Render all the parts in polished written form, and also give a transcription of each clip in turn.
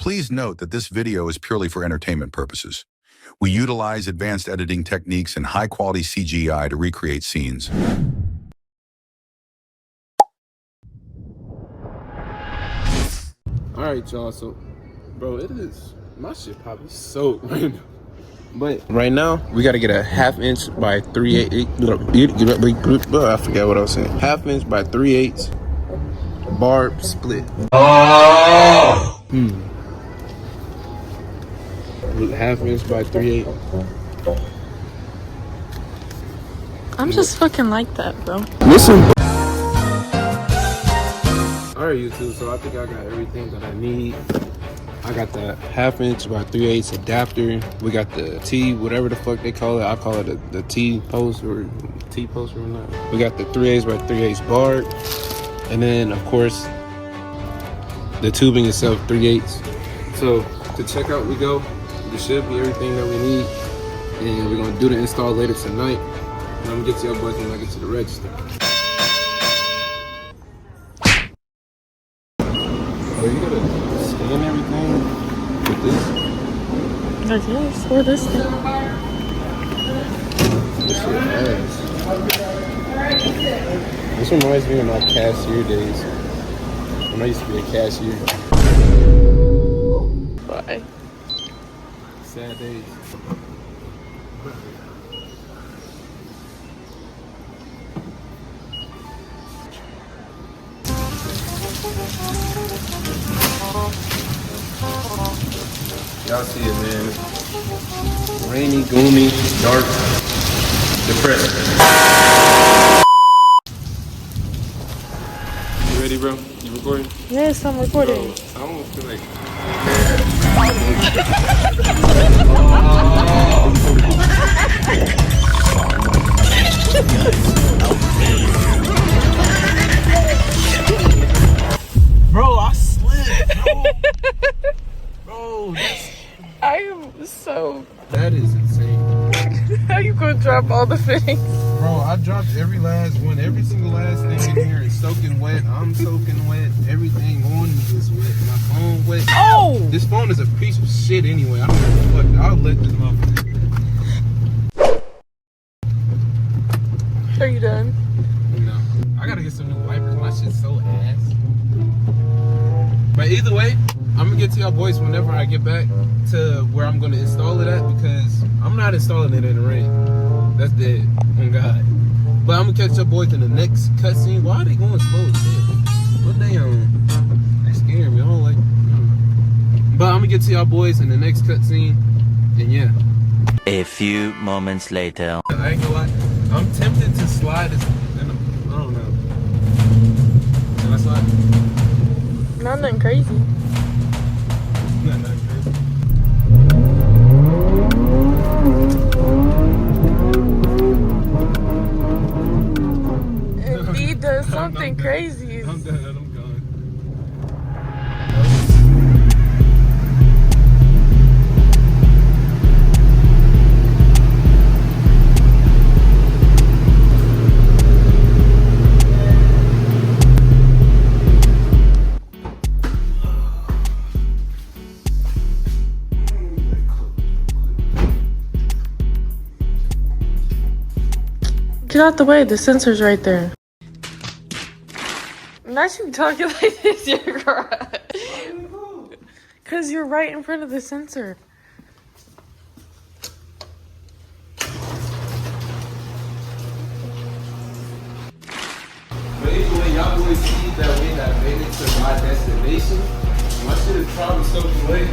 Please note that this video is purely for entertainment purposes. We utilize advanced editing techniques and high-quality CGI to recreate scenes. Alright, y'all, so, bro, my shit probably so random. But right now, we gotta get a 1/2 inch by 3/8. I forgot what I was saying. 1/2 inch by 3/8 barb split. Oh! 1/2 inch by 3/8. I'm just fucking like that, bro. Listen. Alright, YouTube, so I think I got everything that I need. I got the 1/2 inch by 3/8 adapter. We got the T, whatever the fuck they call it. I call it the T post or T post or not. We got the 3/8 by 3/8 bar. And then, of course, the tubing itself, 3/8. So, to check out we go. This should be everything that we need. And we're going to do the install later tonight. And I'm going to get to y'all boys when I get to the register. Oh, you gotta scan everything with this? I guess. Or this thing. This shit ass. This reminds me of my cashier days. When I used to be a cashier. Bye. Sad days. Y'all see it, man. Rainy, gloomy, dark, depressing. You ready, bro? You recording? Yes, I'm recording. Bro, I almost feel like... Bro, I slipped, bro. Bro, I am so... that is insane. How you gonna drop all the fittings? Bro, I dropped every last one. Every single last thing in here is soaking wet. I'm soaking wet. Everything on me is wet. My phone wet. Oh! This phone is a piece of shit anyway. I don't give a fuck. I'll let this motherfucker. Are you done? No. I gotta get some new wipers. My shit's so ass. But either way, I'm gonna get to y'all boys whenever I get back to where I'm gonna install it at, because I'm not installing it in the rain. That's dead, on God. But I'm gonna catch y'all boys in the next cutscene. Why are they going slow as hell? What they on? They scaring me. I don't like it. But I'm gonna get to y'all boys in the next cutscene, and yeah. A few moments later. I ain't gonna lie. I'm tempted to slide this. I don't know. Can I slide? Nothing crazy. Not crazy. If he does something crazy. I'm done. I'm gone. Get out the way, the sensor's right there. Not you talking like this, you're right. Cause you're right in front of the sensor. But anyway, y'all boys see that way that made it to my destination. My shit is probably soaking wet.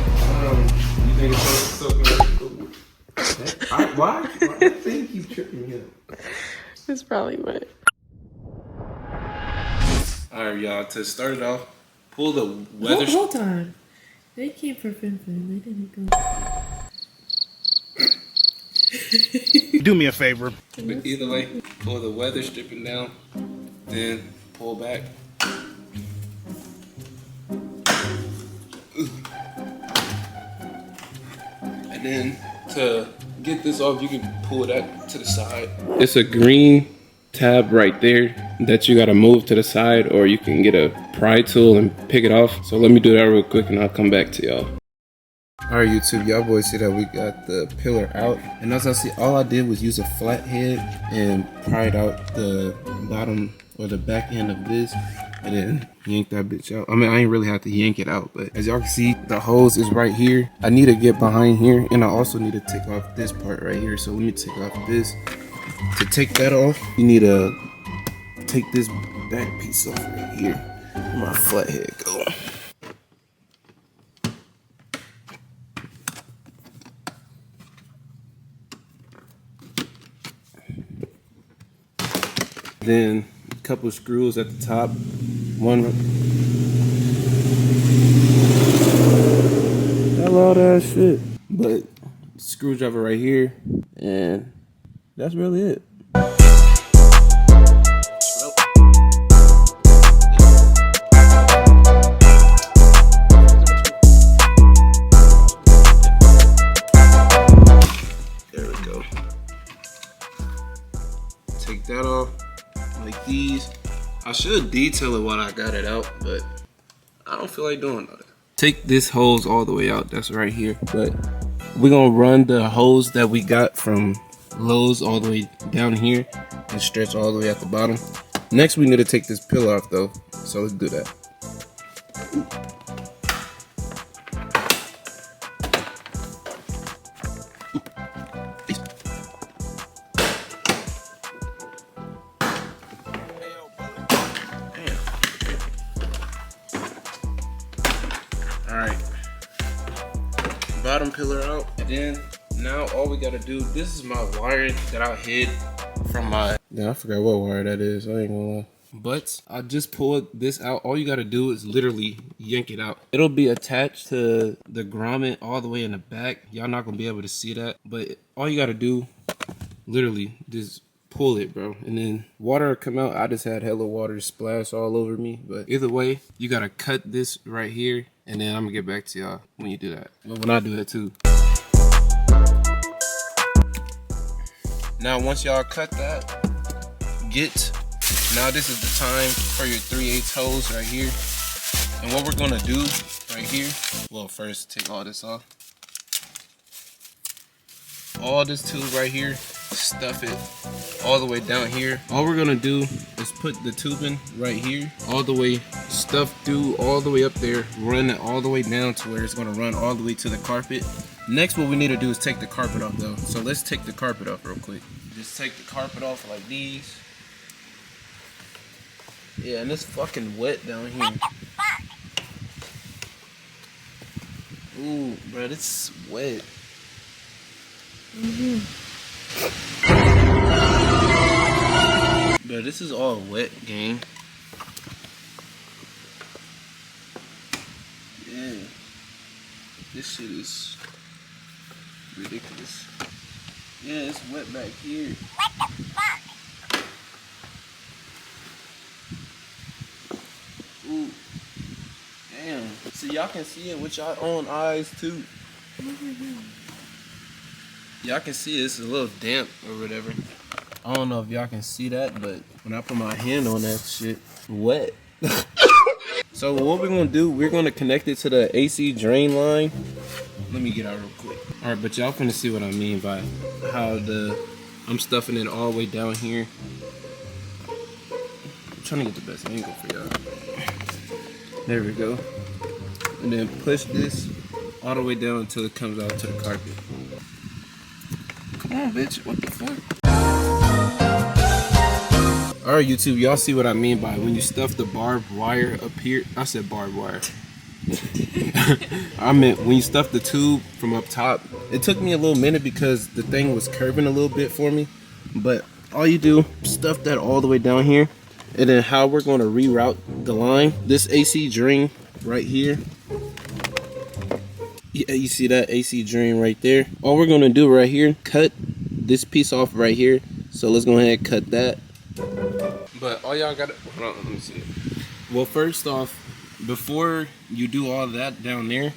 You think it's soaking wet? Why? That thing keeps tripping me up. It's probably wet. Alright, y'all, to start it off, pull the weather... Hold on. They came for Finfin. They didn't go. Do me a favor. But either way, pull the weather stripping down, then pull back. And then to get this off, you can pull that to the side. It's a green tab right there that you gotta move to the side, or you can get a pry tool and pick it off. So let me do that real quick and I'll come back to y'all. Alright YouTube, y'all boys see that we got the pillar out, and as I see, all I did was use a flathead and pried out the bottom or the back end of this and then yank that bitch out. I mean, I ain't really have to yank it out, but as y'all can see, the hose is right here. I need to get behind here, and I also need to take off this part right here. So let me take off this. To take that off, you need to take this back piece off right here. Where my flathead go. Then a couple of screws at the top. One. Hello, that shit. But screwdriver right here, and that's really it. There we go. Take that off. Like these. I should detail it while I got it out, but I don't feel like doing that. Take this hose all the way out, that's right here. But we're gonna run the hose that we got from Lowe's all the way down here and stretch all the way at the bottom. Next we need to take this pillar off though, so let's do that. Alright, bottom pillar out, and then now all we gotta do, this is my wire that I hid from my, I forgot what wire that is, I ain't gonna lie. But I just pulled this out. All you gotta do is literally yank it out. It'll be attached to the grommet all the way in the back. Y'all not gonna be able to see that, but all you gotta do, literally just pull it, bro, and then water will come out. I just had hella water splash all over me, but either way, you gotta cut this right here, and then I'm gonna get back to y'all when you do that. Well, when I do that too. Now, once y'all cut that, now this is the time for your 3/8 hose right here. And what we're gonna do right here, well, first take all this off. All this tube right here, stuff it all the way down here. All we're gonna do is put the tubing right here, all the way, stuff through all the way up there, run it all the way down to where it's gonna run all the way to the carpet. Next, what we need to do is take the carpet off though. So let's take the carpet off real quick. Just take the carpet off like these. Yeah, and it's fucking wet down here. Ooh, bro, it's wet. Bro, this is all wet, gang. Yeah. This shit is ridiculous. Yeah, it's wet back here. Ooh. Damn. See, y'all can see it with y'all own eyes too. Y'all can see it's a little damp or whatever. I don't know if y'all can see that, but when I put my hand on that shit, wet. So what we're gonna do, we're gonna connect it to the AC drain line. Let me get out real quick. All right, but y'all finna see what I mean by how I'm stuffing it all the way down here. I'm trying to get the best angle for y'all. There we go. And then push this all the way down until it comes out to the carpet. Come on, bitch, what the fuck? Alright, YouTube, y'all see what I mean by when you stuff the barbed wire up here. I said barbed wire. I meant when you stuff the tube from up top. It took me a little minute because the thing was curving a little bit for me. But all you do, stuff that all the way down here. And then how we're going to reroute the line. This AC drain right here. Yeah, you see that AC drain right there. All we're going to do right here, cut this piece off right here. So let's go ahead and cut that. But all y'all got to, hold on, let me see. Well, first off, before you do all that down there,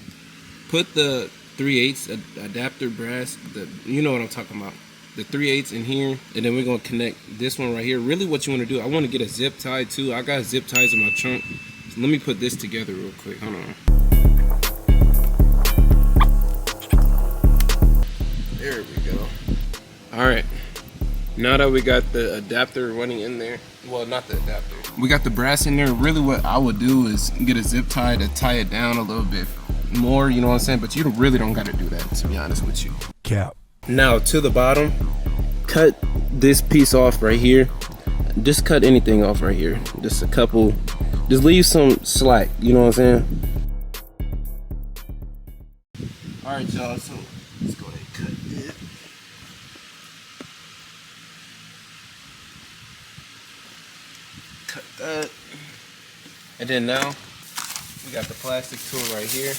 put the 3/8 adapter brass, you know what I'm talking about. The 3/8 in here, and then we're gonna connect this one right here. Really what you want to do, I want to get a zip tie too. I got zip ties in my trunk. So let me put this together real quick. Hold on. Alright, now that we got the adapter running in there, well, not the adapter, we got the brass in there. Really what I would do is get a zip tie to tie it down a little bit more, you know what I'm saying? But you really don't gotta do that, to be honest with you. Cap. Now to the bottom, cut this piece off right here. Just cut anything off right here. Just a couple, just leave some slack, you know what I'm saying? Alright y'all, so let's go ahead and cut it. Cut that. And then now, we got the plastic tool right here.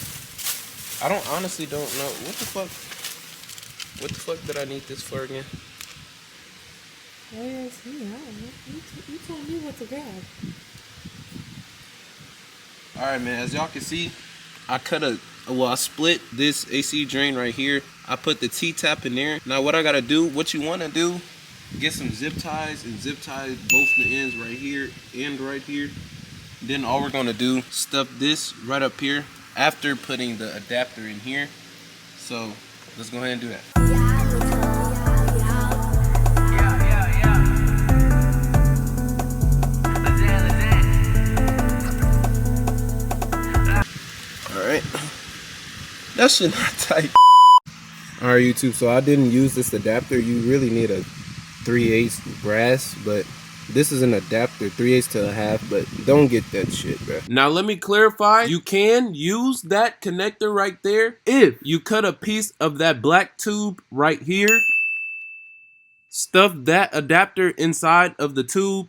I honestly don't know, what the fuck did I need this for again? Oh, yes, yeah. You told me what to grab. Alright man, as y'all can see, I split this AC drain right here. I put the T-tap in there. Now what I gotta do, what you wanna do, get some zip ties and zip tie both the ends right here and right here. Then all we're gonna do, stuff this right up here after putting the adapter in here. So let's go ahead and do that. Alright, that shit not tight. Alright YouTube, so I didn't use this adapter. You really need a 3/8 brass, but this is an adapter, 3/8 to a half, but don't get that shit, bro. Now let me clarify, you can use that connector right there if you cut a piece of that black tube right here, stuff that adapter inside of the tube,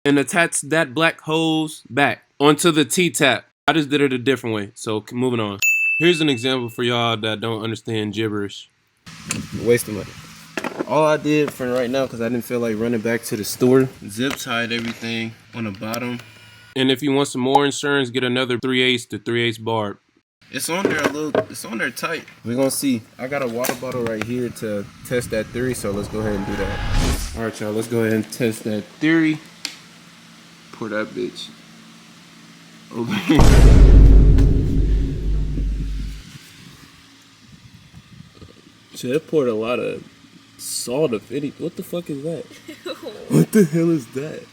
and attach that black hose back onto the T-tap. I just did it a different way, so moving on. Here's an example for y'all that don't understand gibberish. Waste of money. All I did for right now, because I didn't feel like running back to the store, zip tied everything on the bottom. And if you want some more insurance, get another 3/8 to 3/8 barb. It's on there it's on there tight. We're gonna see. I got a water bottle right here to test that theory, so let's go ahead and do that. All right, y'all, let's go ahead and test that theory. Pour that bitch over here. Shit, it poured a lot of salt of any. What the fuck is that? What the hell is that?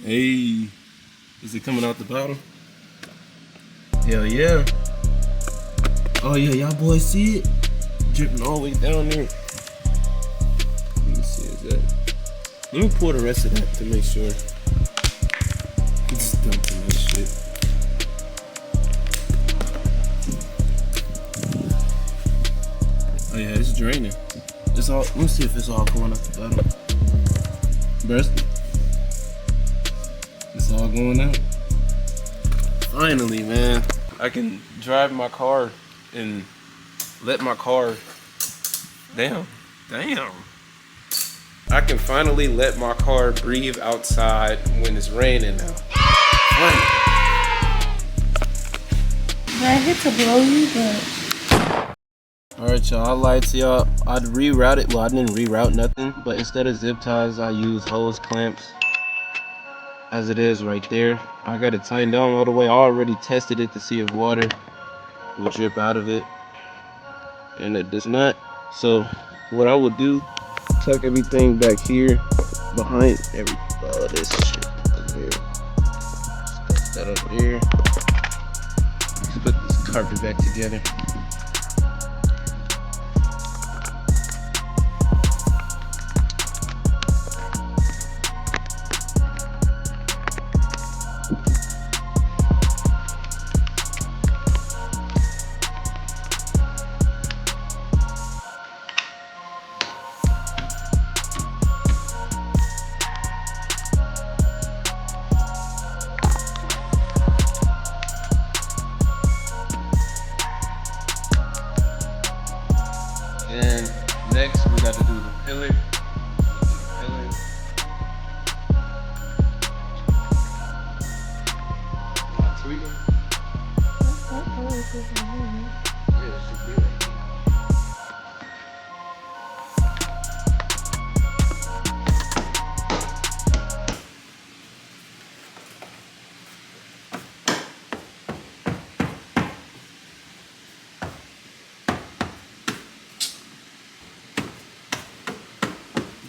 Hey, is it coming out the bottle? Hell yeah. Oh yeah, y'all boys see it? Dripping all the way down there. Let me see, is that? Let me pour the rest of that to make sure. Just dumping this shit. Oh yeah, it's draining. It's all. Let me see if it's all going out the bottom. Bruh, it's all going out. Finally, man, I can drive my car and let my car. Damn. I can finally let my car breathe outside when it's raining now. Finally. I hate to blow you, but. Alright y'all, I lied to y'all. I'd reroute it. Well, I didn't reroute nothing, but instead of zip ties, I use hose clamps. As it is right there. I got it tightened down all the way. I already tested it to see if water will drip out of it. And it does not. So what I would do, tuck everything back here behind all of this shit up here. Stuff that up here. Let's put this carpet back together. And next we got to do the pillar. Tweaking. Yeah, it should be right here.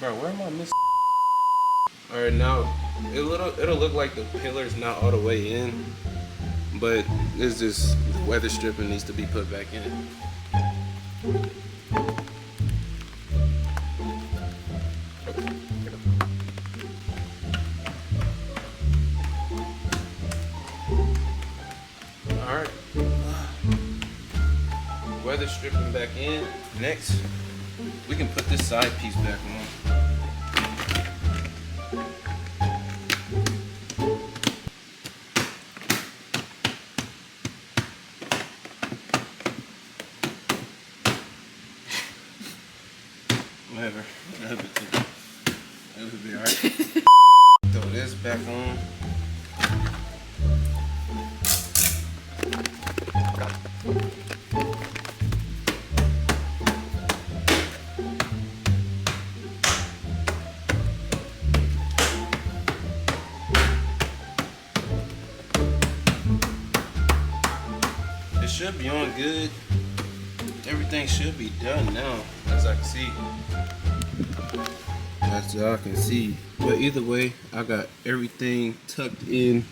Bro, where am I missing? All right, now it'll look like the pillar's not all the way in, but it's just the weather stripping needs to be put back in. All right, weather stripping back in. Next, we can put this side piece back on. Whatever. It'll be alright. Throw this back on. It should be on good. Everything should be done now, as I can see. As y'all can see. But either way, I got everything tucked in.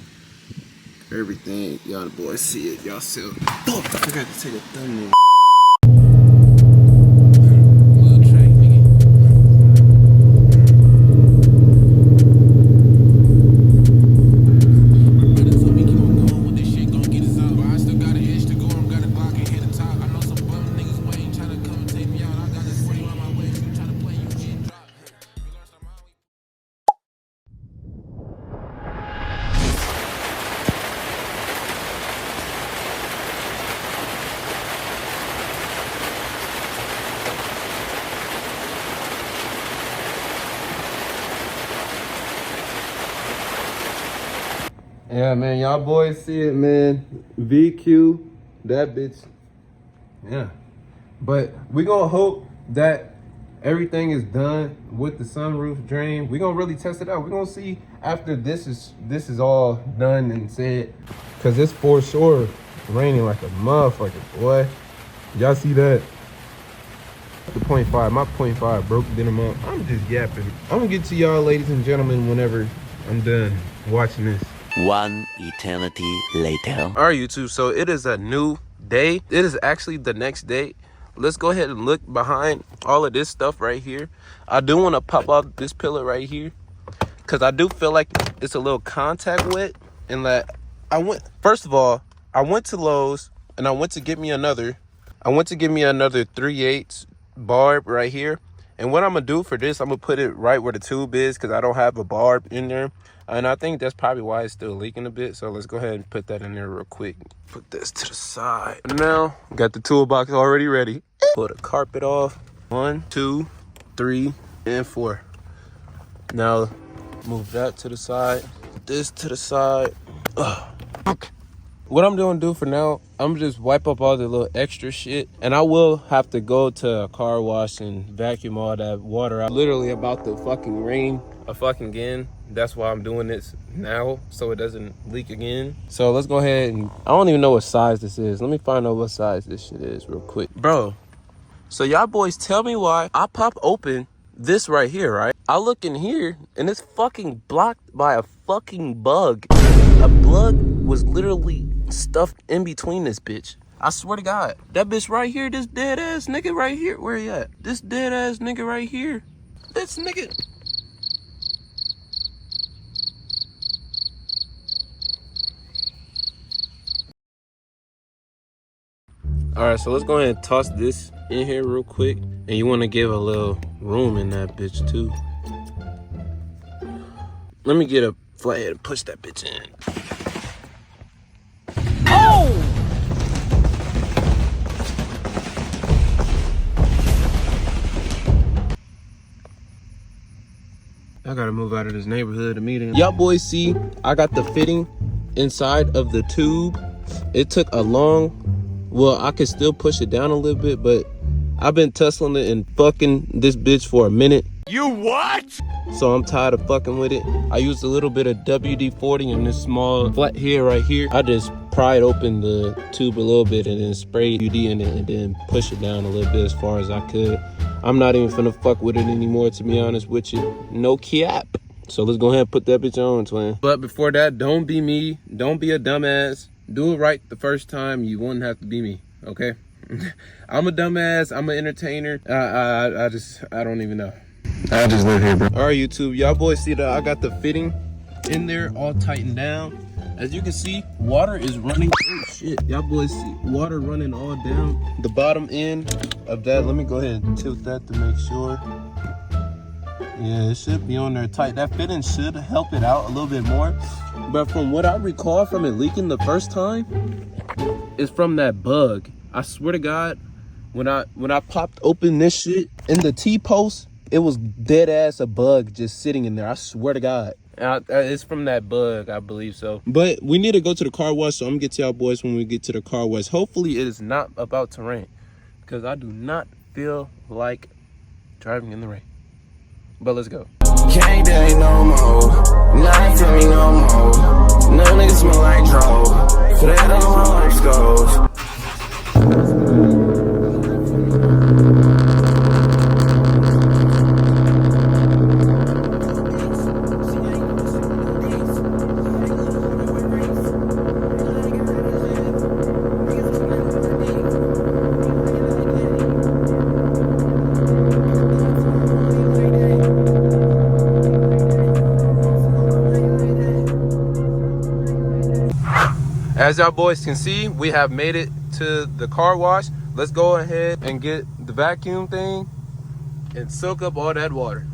Everything. Y'all the boys see it. Y'all see it. Oh, I forgot to take a thumbnail. Yeah, man, y'all boys see it, man. VQ, that bitch. Yeah. But we gonna hope that everything is done with the sunroof drain. We gonna really test it out. We gonna see after this is all done and said, cause it's for sure raining like a motherfucker, boy. Y'all see that? The 0.5, my 0.5 broke the amount. I'm just yapping. I'm gonna get to y'all, ladies and gentlemen, whenever I'm done watching this. One eternity later. All right, YouTube, so it is a new day. It is actually the next day. Let's go ahead and look behind all of this stuff right here. I do want to pop off this pillar right here because I do feel like it's a little contact wet. And that first of all, I went to Lowe's and I went to get me another 3/8 barb right here. And what I'm gonna do for this, I'm gonna put it right where the tube is because I don't have a barb in there. And I think that's probably why it's still leaking a bit. So let's go ahead and put that in there real quick. Put this to the side. Now, got the toolbox already ready. Pull the carpet off. 1, 2, 3, and 4. Now, move that to the side. This to the side. Okay. What I'm gonna do for now, I'm just wipe up all the little extra shit. And I will have to go to a car wash and vacuum all that water out. Literally about to fucking rain again. That's why I'm doing this now, so it doesn't leak again. So let's go ahead and, I don't even know what size this is. Let me find out what size this shit is real quick. Bro, so y'all boys tell me why I pop open this right here, right? I look in here and it's fucking blocked by a fucking bug. A bug was literally stuffed in between this bitch. I swear to God. That bitch right here, this dead ass nigga right here. Where he at? This dead ass nigga right here. This nigga. All right, so let's go ahead and toss this in here real quick. And you want to give a little room in that bitch too. Let me get a flathead and push that bitch in. Oh! I gotta move out of this neighborhood immediately. Y'all boys see, I got the fitting inside of the tube. It took a long, well, I could still push it down a little bit, but I've been tussling it and fucking this bitch for a minute. You what? So I'm tired of fucking with it. I used a little bit of WD-40 in this small flat here right here. I just pried open the tube a little bit and then sprayed UD in it and then push it down a little bit as far as I could. I'm not even finna fuck with it anymore, to be honest with you. No cap. So let's go ahead and put that bitch on, twin. But before that, don't be me. Don't be a dumbass. Do it right the first time. You won't have to be me, okay? I'm a dumbass. I'm an entertainer. I don't even know. I just live here, bro. All right, YouTube. Y'all boys see that I got the fitting in there all tightened down. As you can see, water is running. Oh, shit. Y'all boys see water running all down the bottom end of that. Let me go ahead and tilt that to make sure. Yeah, it should be on there tight. That fitting should help it out a little bit more. But from what I recall from it leaking the first time, it's from that bug. I swear to God, when I popped open this shit in the T-post, it was dead ass a bug just sitting in there. I swear to God. It's from that bug, I believe so. But we need to go to the car wash, so I'm gonna get to y'all boys when we get to the car wash. Hopefully it is not about to rain, because I do not feel like driving in the rain. But let's go. Can't date no more, not for me no more. No niggas smell like dro, so that on horoscopes. As y'all boys can see, we have made it to the car wash. Let's go ahead and get the vacuum thing and soak up all that water.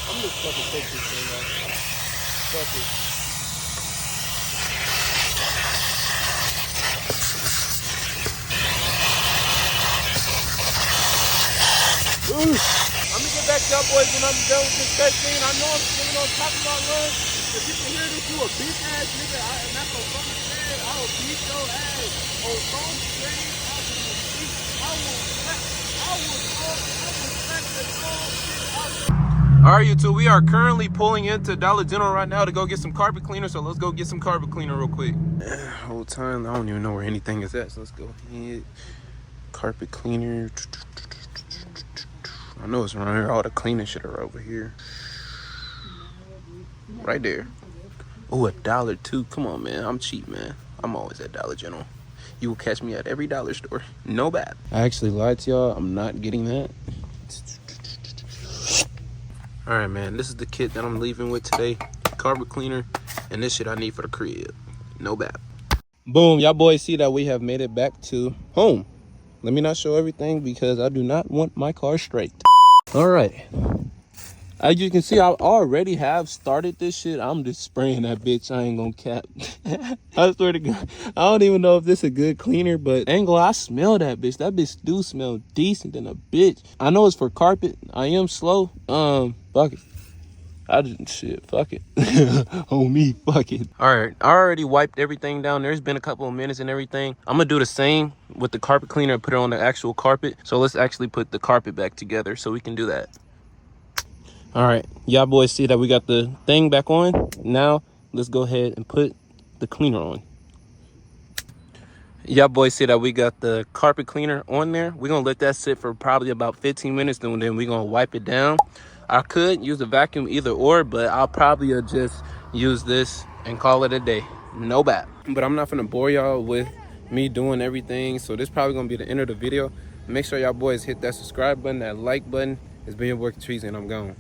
I'm just fucking take this thing off. Fuck it. I'm gonna get back to y'all boys when I'm done with this testing. I know I'm still on top of my lungs. If you can hear this, you a bitch ass nigga. And that's on phone straight. I will beat your ass. On phone straight, I will Alright, YouTube, we are currently pulling into Dollar General right now to go get some carpet cleaner. So let's go get some carpet cleaner real quick. Whole time, I don't even know where anything is at. So let's go ahead. Carpet cleaner. I know it's around here. All the cleaning shit are over here. Right there. Oh, $1 too. Come on, man. I'm cheap, man. I'm always at Dollar General. You will catch me at every dollar store. No bad. I actually lied to y'all. I'm not getting that. All right, man. This is the kit that I'm leaving with today. Carpet cleaner. And this shit I need for the crib. No bad. Boom. Y'all boys see that we have made it back to home. Let me not show everything because I do not want my car straight. All right. As you can see, I already have started this shit. I'm just spraying that bitch. I ain't gonna cap. I swear to God. I don't even know if this is a good cleaner, but angle, I smell that bitch. That bitch do smell decent than a bitch. I know it's for carpet. I am slow. Fuck it. Fuck it. On me, fuck it. All right, I already wiped everything down. There's been a couple of minutes and everything. I'm gonna do the same with the carpet cleaner and put it on the actual carpet. So let's actually put the carpet back together so we can do that. All right, y'all boys see that we got the thing back on. Now let's go ahead and put the cleaner on. Y'all boys see that we got the carpet cleaner on there. We're gonna let that sit for probably about 15 minutes, then we're gonna wipe it down. I could use a vacuum either or, but I'll probably just use this and call it a day. No bad. But I'm not gonna bore y'all with me doing everything, so this is probably gonna be the end of the video. Make sure y'all boys hit that subscribe button, that like button. It's been your boy Treezyy, and I'm gone.